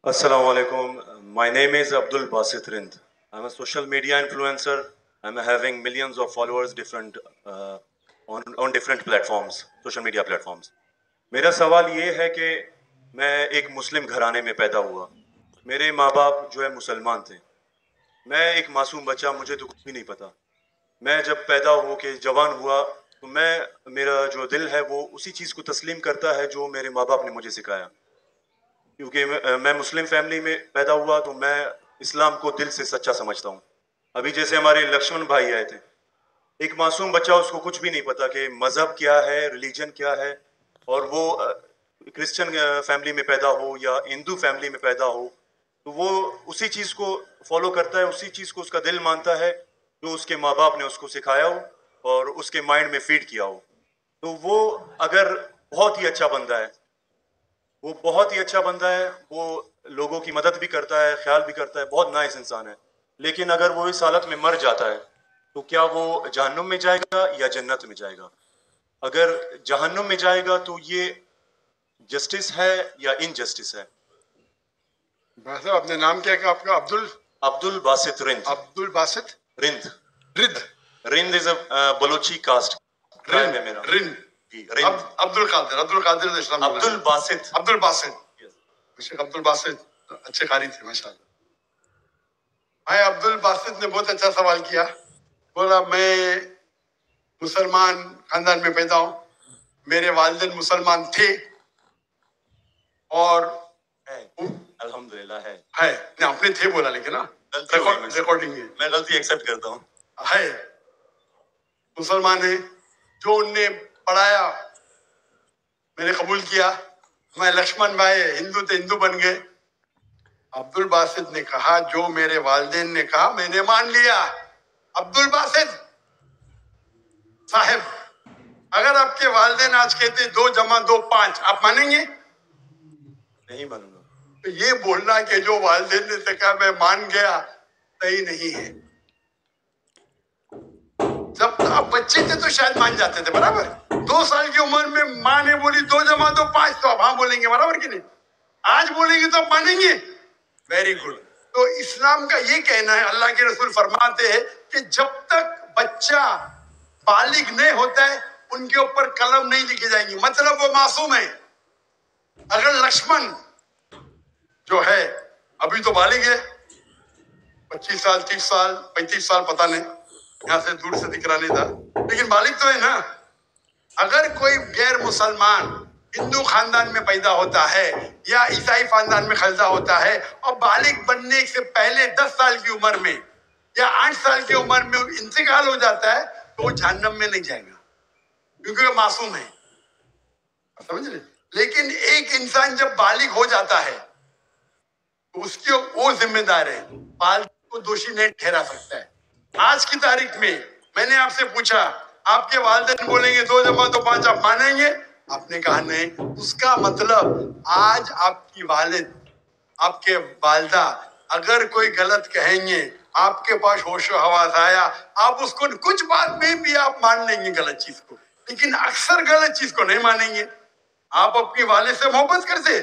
Assalamu alaikum. My name is Abdul Basit Rind. I'm a social media influencer. I'm having millions of followers on different platforms, social media platforms. میرا سوال یہ ہے کہ میں ایک مسلم گھرانے میں پیدا ہوا. میرے ماں باپ جو ہے مسلمان تھے. میں ایک معصوم بچہ, مجھے تو کچھ بھی نہیں پتا. میں جب پیدا ہو کے جوان ہوا تو میرا جو دل ہے وہ اسی چیز کو تسلیم کرتا ہے جو میرے ماں باپ نے مجھے سکھایا. کیونکہ میں مسلم فیملی میں پیدا ہوا تو میں اسلام کو دل سے سچا سمجھتا ہوں. ابھی جیسے ہمارے لکشمن بھائی آئے تھے, ایک معصوم بچہ, اس کو کچھ بھی نہیں پتا کہ مذہب کیا ہے, ریلیجن کیا ہے, اور وہ کرسچن فیملی میں پیدا ہو یا ہندو فیملی میں پیدا ہو تو وہ اسی چیز کو فالو کرتا ہے, اسی چیز کو اس کا دل مانتا ہے جو اس کے ماں باپ نے اس کو سکھایا ہو اور اس کے مائنڈ میں فیڈ کیا ہو. تو وہ اگر بہت ہی اچھا بندہ ہے, وہ بہت ہی اچھا بندہ ہے, وہ لوگوں کی مدد بھی کرتا ہے, خیال بھی کرتا ہے, بہت نائس انسان ہے. لیکن اگر وہ اس حالت میں مر جاتا ہے تو کیا وہ جہنم میں جائے گا یا جنت میں جائے گا؟ اگر جہنم میں جائے گا تو یہ جسٹس ہے یا انجسٹس ہے؟ بھائی صاحب اپنے نام کیا کہ آپ کا؟ عبد الباسط رند. عبد الباسط رند. رد رند از اے بلوچی کاسٹ ٹرائب ہے میرا. رند جی, رند. عبد القادر اسلام عبد الباسط. عبد الباسط. شیخ عبد الباسط اچھے قاری تھے ماشاء اللہ. بھائی عبد الباسط نے بہت اچھا سوال کیا. بولا میں مسلمان خاندان میں پیدا ہوں, میرے والدین مسلمان تھے اور الحمدللہ ہے. نہیں اپنے تھے بولا, لیکن نا ریکارڈنگ ہے, میں غلطی ایکسپٹ کرتا ہوں. ہے مسلمان ہیں. جو ان نے پڑھایا میں نے قبول کیا. میں لکشمن بھائی ہندو تھے, ہندو بن گئے. عبد الباسط نے کہا جو میرے والدین نے کہا میں نے مان لیا. عبد الباسط صاحب, اگر آپ کے والدین آج کہتے 2 + 2 = 5, آپ مانیں گے؟ نہیں مانوں گا. تو یہ بولنا کہ جو والدین نے کہا میں مان گیا صحیح نہیں ہے. جب آپ بچے تھے تو شاید مان جاتے تھے, برابر. 2 سال کی عمر میں ماں نے بولی 2 + 2 = 5, تو آپ ہاں بولیں گے, برابر کہ نہیں؟ آج بولیں گے تو آپ مانیں گے. Very good. تو اسلام کا یہ کہنا ہے, اللہ کے رسول فرماتے ہیں کہ جب تک بچہ بالغ نہیں ہوتا ہے ان کے اوپر قلم نہیں لکھی جائیں گی, مطلب وہ معصوم ہے. اگر لکشمن جو ہے ابھی تو بالغ ہے, 25 سال 30 سال 35 سال پتہ نہیں, یہاں سے دور سے دکھ رہا نہیں تھا, لیکن بالغ تو ہے نا. اگر کوئی غیر مسلمان ہندو خاندان میں پیدا ہوتا ہے یا عیسائی خاندان میں پیدا ہوتا ہے اور بالغ بننے سے پہلے 10 سال کی عمر میں یا 8 سال کی عمر میں انتقال ہو جاتا ہے تو وہ جہنم میں نہیں جائے گا, کیونکہ وہ معصوم ہے. سمجھ رہے؟ لیکن ایک انسان جب بالغ ہو جاتا ہے تو اس کی وہ ذمہ دار ہے, بالغ کو دوشی نہیں ٹھہرا سکتا ہے. آج کی تاریخ میں نے آپ سے پوچھا آپ کے والدین بولیں گے 2 + 2 = 5, آپ مانیں گے؟ آپ نے کہا نہیں. اس کا مطلب آج آپ کی والد آپ کے والدہ اگر کوئی غلط کہیں گے, آپ کے پاس ہوش و حواس آیا, آپ اس کو کچھ بات میں بھی آپ مان لیں گے غلط چیز کو, لیکن اکثر غلط چیز کو نہیں مانیں گے. آپ اپنی والد سے محبت کرتے,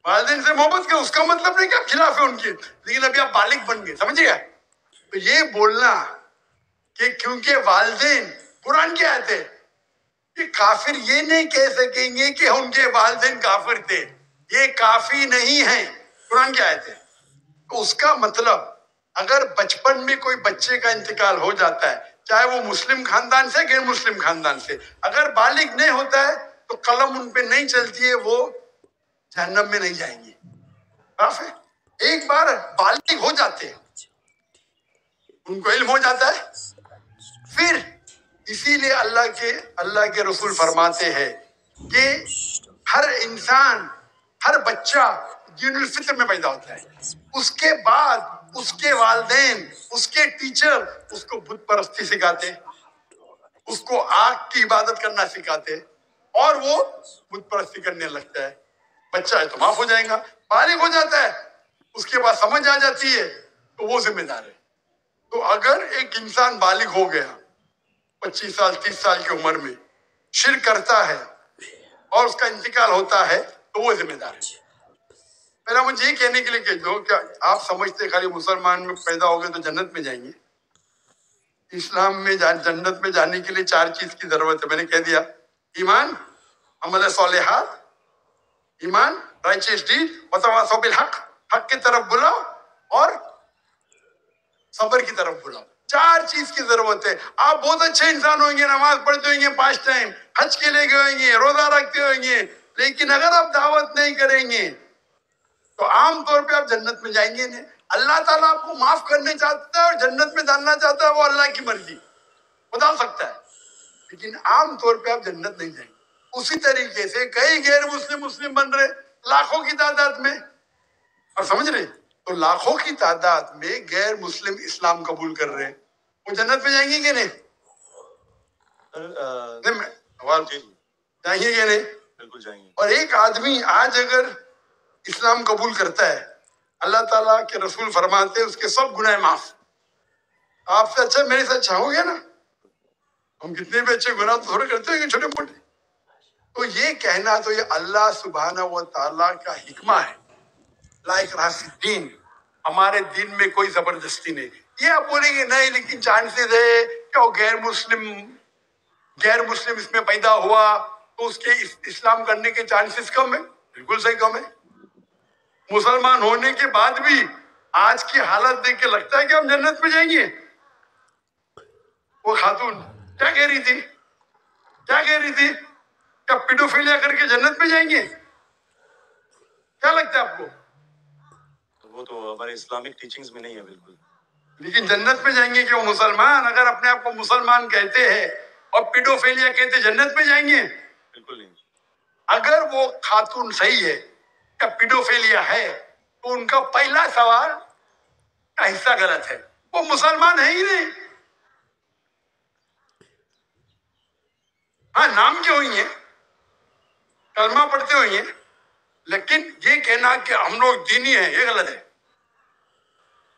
والدین سے محبت کر, اس کا مطلب نہیں کہ آپ خلاف ہیں ان کے, لیکن ابھی آپ بالغ بن گئے. سمجھے گا؟ تو یہ بولنا کہ کیونکہ والدین, قرآن کی آیت ہے کہ کافر یہ نہیں کہہ سکیں گے کہ ان کے والدین کافر تھے, یہ کافی نہیں ہے. قرآن کی آیت ہے. تو اس کا مطلب اگر بچپن میں کوئی بچے کا انتقال ہو جاتا ہے, چاہے وہ مسلم خاندان سے غیر مسلم خاندان سے, اگر بالغ نہیں ہوتا ہے تو قلم ان پہ نہیں چلتی ہے, وہ جہنم میں نہیں جائیں گے. صاف ہے. ایک بار بالغ ہو جاتے ہیں, ان کو علم ہو جاتا ہے, پھر اسی لیے اللہ کے رسول فرماتے ہیں کہ ہر انسان, ہر بچہ دین الفطر میں پیدا ہوتا ہے. اس کے بعد اس کے والدین, اس کے ٹیچر اس کو بت پرستی سکھاتے, اس کو آگ کی عبادت کرنا سکھاتے, اور وہ بت پرستی کرنے لگتا ہے. بچہ ہے تو معاف ہو جائے گا, بالغ ہو جاتا ہے اس کے بعد سمجھ آ جاتی ہے تو وہ ذمہ دار ہے. تو اگر ایک انسان بالغ ہو گیا 25 سال 30 سال کی عمر میں, شرک کرتا ہے اور اس کا انتقال ہوتا ہے تو وہ ذمہ دار ہے. मेरा मुझे ये कहने के लिए कह दो, क्या आप समझते खाली मुसलमान में पैदा हो गए तो जन्नत में जाएंगे? इस्लाम में जन्नत में जाने के लिए 4 चीज की जरूरत है, मैंने कह दिया। ईमान, अमल सालिहात, ईमान, राइचियस डीड, वतवासौ बिल हक, हक की तरफ बुलाओ और सब्र की तरफ बुलाओ। 4 चीज की जरूरत है। आप बहुत अच्छे इंसान होंगे, नमाज पढ़ते होंगे 5 टाइम, हज के लिए गए होंगे, रोजा रखते होंगे, लेकिन अगर आप दावत नहीं करेंगे तो आमतौर पे आप जन्नत में जाएंगे नहीं। अल्लाह ताला आपको माफ करने चाहता है और जन्नत में डालना चाहता है, वो अल्लाह की मर्जी, वो डाल सकता है, लेकिन आमतौर पे आप जन्नत नहीं जाएंगे। उसी तरीके से कई गैर मुस्लिम मुस्लिम बन रहे लाखों की तादाद में, और समझ रहे, तो लाखों की तादाद में गैर मुस्लिम इस्लाम कबूल कर रहे हैं, वो जन्नत में जाएंगे कि नहीं? जाएंगे कि नहीं? बिल्कुल जाएंगे। और एक आदमी आज अगर इस्लाम कबूल करता है, अल्लाह ताला के रसूल फरमाते हैं उसके सब गुनाह माफ। आपसे अच्छा मेरे से अच्छा हो गया ना? हम कितने भी अच्छे गुनाह तो थोड़े करते हैं, छोटे मोटे। तो ये कहना तो ये अल्लाह सुब्हाना व ताला का हिकमा है। लाइक रासिद्दीन, हमारे दिन में कोई जबरदस्ती नहीं। ये आप बोलेंगे नहीं, लेकिन चांसेस है कि वो गैर मुस्लिम इसमें पैदा हुआ तो उसके इस्लाम करने के चांसेस कम है। बिल्कुल सही, कम है। मुसलमान होने के बाद भी आज की हालत देख के लगता है कि हम जन्नत में जाएंगे। वो खातून क्या कह रही थी? क्या पीडोफिलिया करके जन्नत में जाएंगे? क्या लगता है आपको? वो तो हमारे इस्लामिक टीचिंग्स में नहीं है बिल्कुल। लेकिन जन्नत में जाएंगे क्यों? मुसलमान अगर अपने आप को मुसलमान कहते हैं और पीडोफिलिया कहते, जन्नत में जाएंगे? बिल्कुल नहीं। अगर वो खातून सही है या पीडोफिलिया है तो उनका पहला सवाल का हिस्सा गलत है। वो मुसलमान है ही नहीं। हाँ, नाम के होंगे, कलमा पढ़ते होंगे, लेकिन ये कहना कि हम लोग दीनी है, ये गलत है।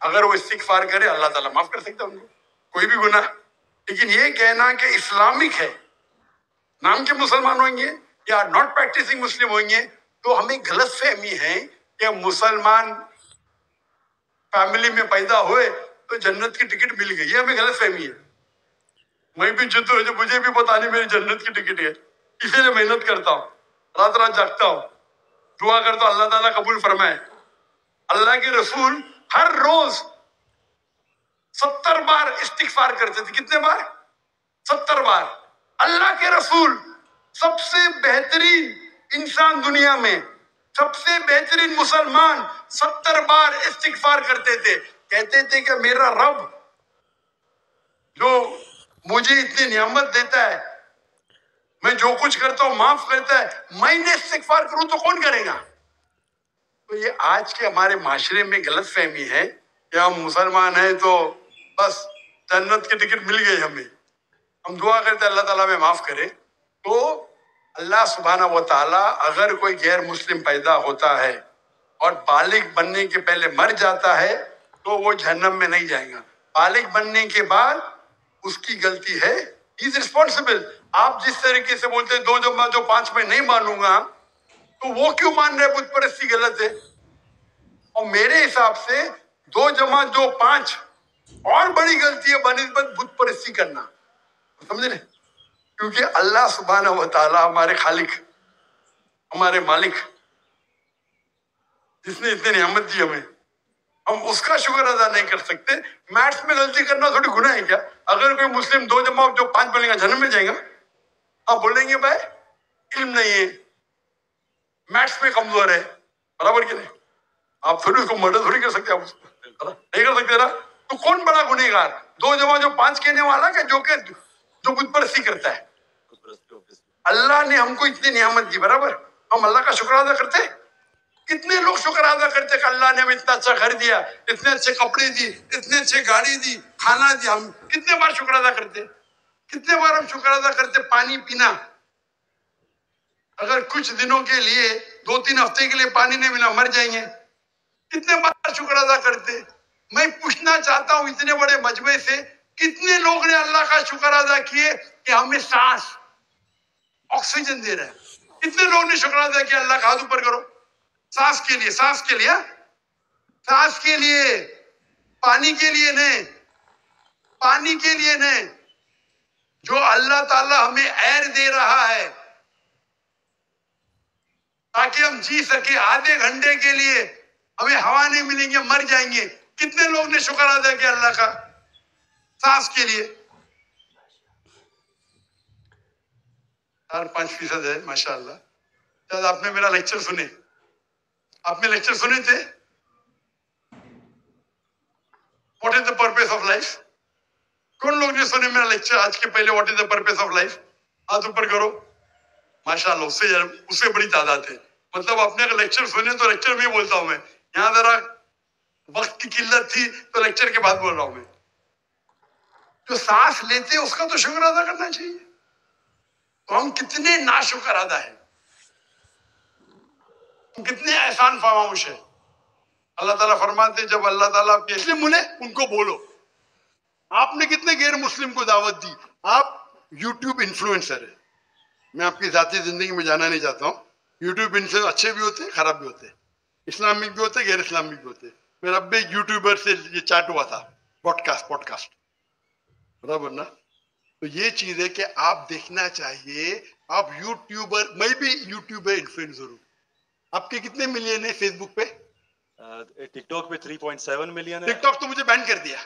अगर वो इस्तिगफार करे अल्लाह ताला माफ कर सकता है उनको, कोई भी गुनाह। लेकिन ये कहना कि इस्लामिक है, नाम के मुसलमान होंगे या नॉट प्रैक्टिसिंग मुस्लिम होंगे, तो हमें गलत फहमी है कि मुसलमान फैमिली में पैदा हुए तो जन्नत की टिकट मिल गई। ये हमें गलत फहमी है। मैं भी जिद हो, मुझे भी पता नहीं मेरी जन्नत की टिकट है, इसीलिए मेहनत करता हूँ, रात रात जागता हूँ, दुआ करता हूँ अल्लाह ताला कबूल फरमाए। अल्लाह के रसूल हर रोज 70 बार इस्तिगफार करते थे। कितने बार? 70 बार। अल्लाह के रसूल सबसे बेहतरीन इंसान दुनिया में, सबसे बेहतरीन मुसलमान 70 बार इस्तिगफार करते थे। कहते थे कि मेरा रब जो मुझे इतनी नियामत देता है, मैं जो कुछ करता हूं माफ करता है, मैंने इस्तिगफार करूं तो कौन करेगा? तो ये आज के हमारे माशरे में गलत फहमी है कि हम मुसलमान हैं तो बस जन्नत की टिकट मिल गई हमें। हम दुआ करते अल्लाह ताला में माफ करे। तो अल्लाह सुब्हाना व ताला अगर कोई गैर मुस्लिम पैदा होता है और बालिग बनने के पहले मर जाता है तो वो जहन्नम में नहीं जाएगा। बालिग बनने के बाद उसकी गलती है, इज रिस्पॉन्सिबल। आप जिस तरीके से बोलते हैं 2 जमा 2 5 में नहीं मानूंगा, तो वो क्यों मान रहे? बुत परस्ती गलत है। और मेरे हिसाब से 2 जमा 2 5 और बड़ी गलती है बनिस्बत बुत परस्ती करना। समझ रहे? क्योंकि अल्लाह सुब्हाना व ताला हमारे खालिक, हमारे मालिक, जिसने इतनी नियामत दी हमें, हम उसका शुक्र अदा नहीं कर सकते। मैथ्स में गलती करना थोड़ी गुनाह है क्या? अगर कोई मुस्लिम 2 जमा 2 5 बोलेगा जन्नत में जाएगा, आप बोलेंगे भाई इल्म नहीं है, मैथ्स में कमजोर है, बराबर कि नहीं? आप थोड़ी उसको मर्डर थोड़ी कर सकते, आप उसको नहीं कर सकते ना। तो कौन बड़ा गुनहगार? 2 जमा 2 5 कहने वाला क्या जो बुत परस्ती करता है? अल्लाह ने हमको इतनी नियामत दी, बराबर, हम अल्लाह का शुक्र अदा करते? कितने लोग शुक्र अदा करते कि अल्लाह ने हमें इतना अच्छा घर दिया, इतने अच्छे कपड़े दी, इतने अच्छे गाड़ी दी, खाना दिया। हम कितने बार शुक्र अदा करते? कितने बार हम शुक्र अदा करते? पानी पीना, अगर कुछ दिनों के लिए 2-3 हफ्ते के लिए पानी नहीं मिला मर जाएंगे, कितने बार शुक्र अदा करते? मैं पूछना चाहता हूं इतने बड़े मजमे से कितने लोग ने अल्लाह का शुक्र अदा किए कि हमें सांस ऑक्सीजन दे रहा है? कितने लोग ने शुक्र अदा किया? अल्लाह का हाथ ऊपर करो। सांस के लिए, सांस के लिए, हाँ? सांस के लिए, पानी के लिए नहीं, पानी के लिए नहीं। जो अल्लाह ताला हमें एयर दे रहा है ताकि हम जी सके, आधे घंटे के लिए हमें हवा नहीं मिलेंगे, मर जाएंगे। कितने लोग ने शुक्र अदा किया अल्लाह का सांस के लिए? 4-5% है माशाअल्लाह। शायद आपने मेरा लेक्चर सुने, आपने लेक्चर सुने थे, what is the purpose of life? कौन लोग ने सुने मेरा लेक्चर आज के पहले, what is the purpose of life? हाथ ऊपर करो। माशाअल्लाह, उससे बड़ी तादाद है। मतलब आपने अगर लेक्चर सुने तो लेक्चर में बोलता हूं मैं, यहाँ जरा वक्त की किल्लत थी तो लेक्चर के बाद बोल रहा हूं मैं। जो सांस लेते हैं उसका तो शुक्र अदा करना चाहिए। तो हम कितने नाशुक्र अदा है, कितने एहसान फरामोश है। अल्लाह ताला फरमाते जब अल्लाह ताला आपके मुस्लिम बोले उनको बोलो। आपने कितने गैर मुस्लिम को दावत दी? आप यूट्यूब इन्फ्लुएंसर है। मैं आपकी जाती जिंदगी में जाना नहीं चाहता हूँ। यूट्यूब इन्फ्लुएंसर अच्छे भी होते हैं, खराब भी होते हैं, इस्लामिक भी होते हैं, गैर इस्लामिक भी होते हैं। मेरा अब एक यूट्यूबर से ये चैट हुआ था, पॉडकास्ट बराबर ना। तो ये चीज है कि आप देखना चाहिए। आप यूट्यूबर, मैं भी यूट्यूबर इन्फ्लुएंसर हूँ। आपके कितने मिलियन है फेसबुक पे? टिकटॉक पे 3.7 मिलियन है। टिकटॉक तो मुझे बैन कर दिया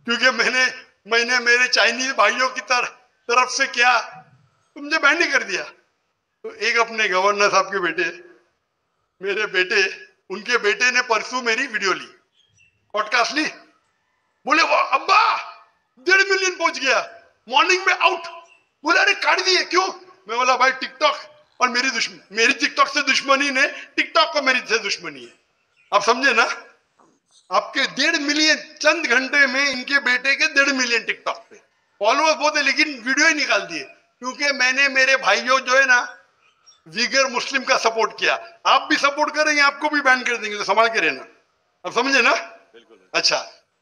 क्योंकि मैंने मेरे चाइनीज भाइयों की तरफ से किया, तो मुझे बैन नहीं कर दिया। तो एक अपने गवर्नर साहब के बेटे, मेरे बेटे, उनके बेटे ने परसों मेरी वीडियो ली, पॉडकास्ट ली, बोले वो अब्बा 1.5 मिलियन पहुंच गया, मॉर्निंग में आउट। बोला अरे काट दिए क्यों? मैं बोला भाई टिकटॉक और मेरी टिकटॉक से दुश्मनी ने, टिकटॉक को मेरी से दुश्मनी है। आप समझे ना? आपके 1.5 मिलियन चंद घंटे में, इनके बेटे के 1.5 मिलियन टिकटॉक पे फॉलोअर्स बहुत है, लेकिन वीडियो ही निकाल दिए क्योंकि मैंने मेरे भाइयों जो है ना विगर मुस्लिम का सपोर्ट किया। आप भी सपोर्ट करेंगे, आपको भी बैन कर देंगे, तो संभाल के रहना। आप समझे ना? बिल्कुल। अच्छा,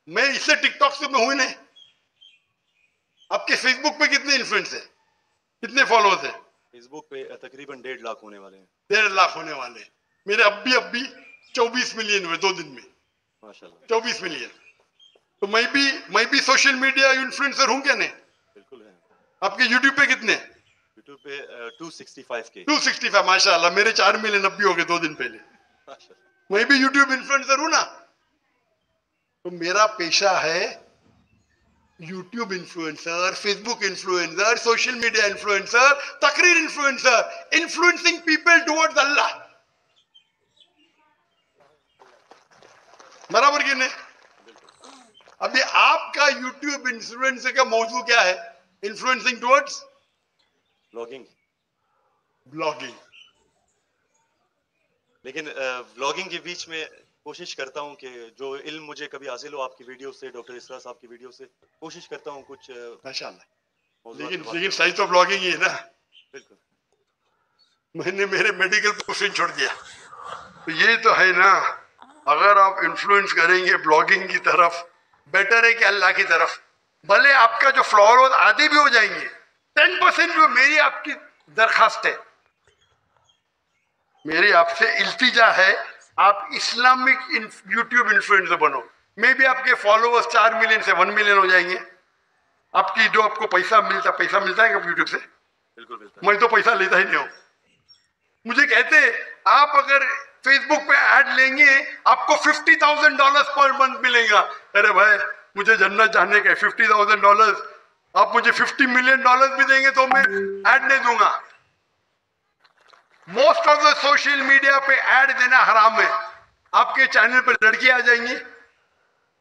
मैं इससे टिकटॉक से मैं हुई नहीं। आपके फेसबुक पे कितने इन्फ्लुएंस है, कितने फॉलोअर्स है? फेसबुक पे तकरीबन 1.5 लाख होने वाले हैं। 1.5 लाख होने वाले। मेरे अब भी 24 मिलियन हुए 2 दिन में, माशाल्लाह 24 मिलियन। तो मैं भी सोशल मीडिया इन्फ्लुएंसर हूँ क्या नहीं? बिल्कुल है। आपके यूट्यूब पे कितने? यूट्यूब पे 265 के। 265 माशाल्लाह। मेरे 4 मिलियन अब भी हो गए 2 दिन पहले। माशाल्लाह। मैं भी यूट्यूब इन्फ्लुएंसर हूँ ना। तो मेरा पेशा है YouTube influencer, Facebook influencer, social media influencer, तकरीर इन्फ्लुएंसर, इन्फ्लुएंसिंग पीपल टुवर्ड्स अल्लाह। बराबर कि नहीं? अभी आपका यूट्यूब इन्फ्लुएंसर का मौजू क्या है? Influencing towards blogging. लेकिन व्लॉगिंग के बीच में कोशिश करता हूँ कि जो इल्म मुझे कभी हासिल हो आपकी वीडियो से, डॉक्टर इसरा साहब की वीडियो से, कोशिश करता हूँ कुछ माशाल्लाह। लेकिन सही तो ब्लॉगिंग ही है ना। बिल्कुल। मैंने मेरे मेडिकल प्रोफेशन छोड़ दिया, तो ये तो है ना। अगर आप इन्फ्लुएंस करेंगे ब्लॉगिंग की तरफ, बेटर है कि अल्लाह की तरफ। भले आपका जो फॉलोअर्स आधे भी हो जाएंगे, 10% जो मेरी आपकी दरखास्त है, मेरी आपसे इल्तिजा है, आप इस्लामिक यूट्यूब इन्फ्लुएंसर बनो। मे भी आपके फॉलोअर्स 4 मिलियन से 1 मिलियन हो जाएंगे। आपकी जो आपको पैसा मिलता है यूट्यूब से? बिल्कुल मिलता है। मैं तो पैसा लेता ही नहीं हूँ। मुझे कहते आप अगर फेसबुक पे ऐड लेंगे आपको $50,000 पर मंथ मिलेगा। अरे भाई मुझे जन्नत जाने का $50,000, आप मुझे $50 मिलियन भी देंगे तो मैं ऐड नहीं दूंगा। Most of the social media पे ऐड देना हराम है। आपके चैनल पे लड़की आ जाएंगी,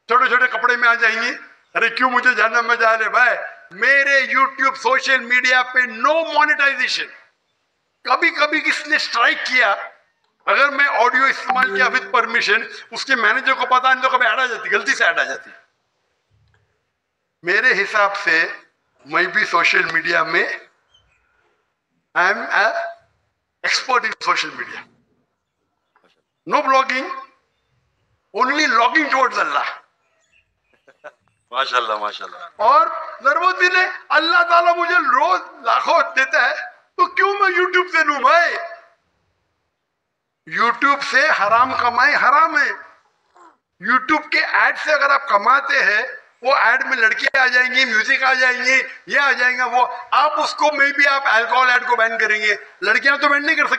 छोटे छोटे कपड़े में आ जाएंगी। अरे क्यों मुझे जानना में जा रहे भाई? मेरे यूट्यूब सोशल मीडिया पे नो मोनेटाइजेशन। कभी कभी किसने स्ट्राइक किया, अगर मैं ऑडियो इस्तेमाल किया विद परमिशन, उसके मैनेजर को पता नहीं तो कभी ऐड आ जाती, गलती से ऐड आ जाती। मेरे हिसाब से मैं भी सोशल मीडिया में I am expert in social media. No blogging, only logging towards Allah. माशाल्लाह माशाल्लाह। और जरूरत ने अल्लाह ताला मुझे रोज लाखों देता है, तो क्यों मैं यूट्यूब से लूं भाई? यूट्यूब से हराम कमाई हराम है। यूट्यूब के ऐड से अगर आप कमाते हैं, वो ऐड में लड़कियां आ जाएंगी, म्यूजिक आ जाएंगे, ये आ जाएगा वो, आप उसको में भी आप अल्कोहल ऐड को बैन करेंगे, लड़कियां तो बैन नहीं कर सकते।